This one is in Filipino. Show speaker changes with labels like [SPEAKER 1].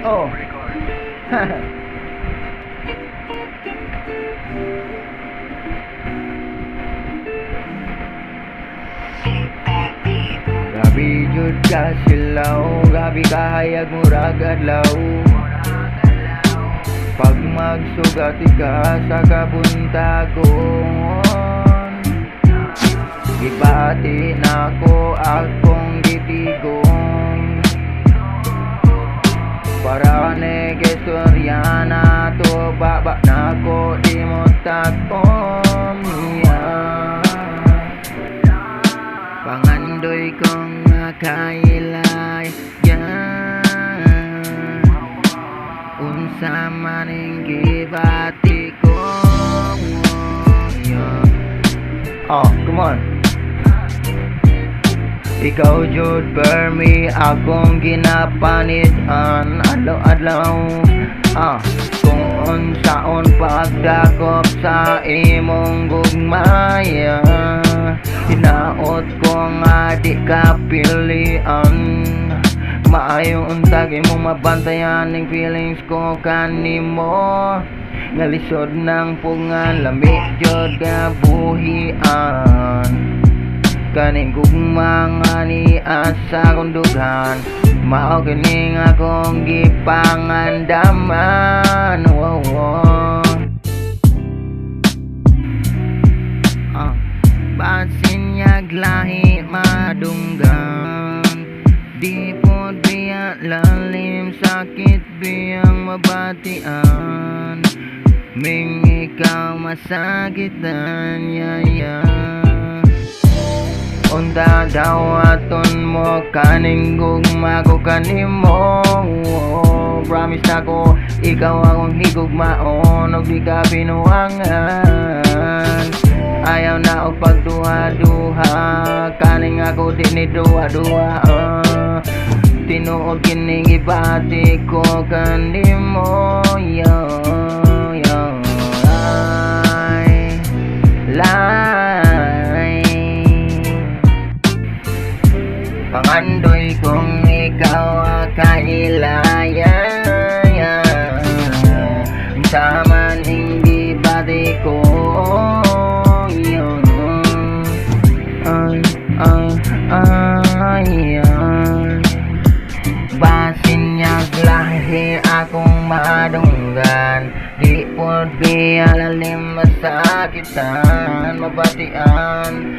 [SPEAKER 1] Oh. Gabi jud ka silaw, gabi kahayag murag adlaw. Pag magsugati ka sa kabuntagon, gibati nako akong gitigong. Para negestorya na to, baba nako di mo takom niya. Pangandoy kong makailay yan, unsa maning gibati ko. Oh, come on. Ikaw jud permi akong ginapanitan adlaw-adlaw. Kung unsaon pagdakop sa imong gugmaya, hinaot ko nga di ka pilian. Maayo untag imong mabantayan ning feelings ko kanimo. Ngalisod ng pungan lami jud ka buhian. Kaning gugma nga ni asa kong dughan, mao kining akong gipangandaman. Basin yag lahi madunggan, di po biya lalim, sakit biyang mabatian. Ming ikaw masakitan, unta daw aton mo kaning gugma ko kanimo. Promise na ko ikaw akong higugmaon, og di ka pinuwangan. Ayaw na og pagduha-duha, kaning ako di ni duha-duha. Tinuod kining ibati ko kanimo. Pangandoy kung ikaw kailaya, sa maning gibati ko. Basin yag lahi akong madunggan, di po biya lalim, masakitan, mabatian.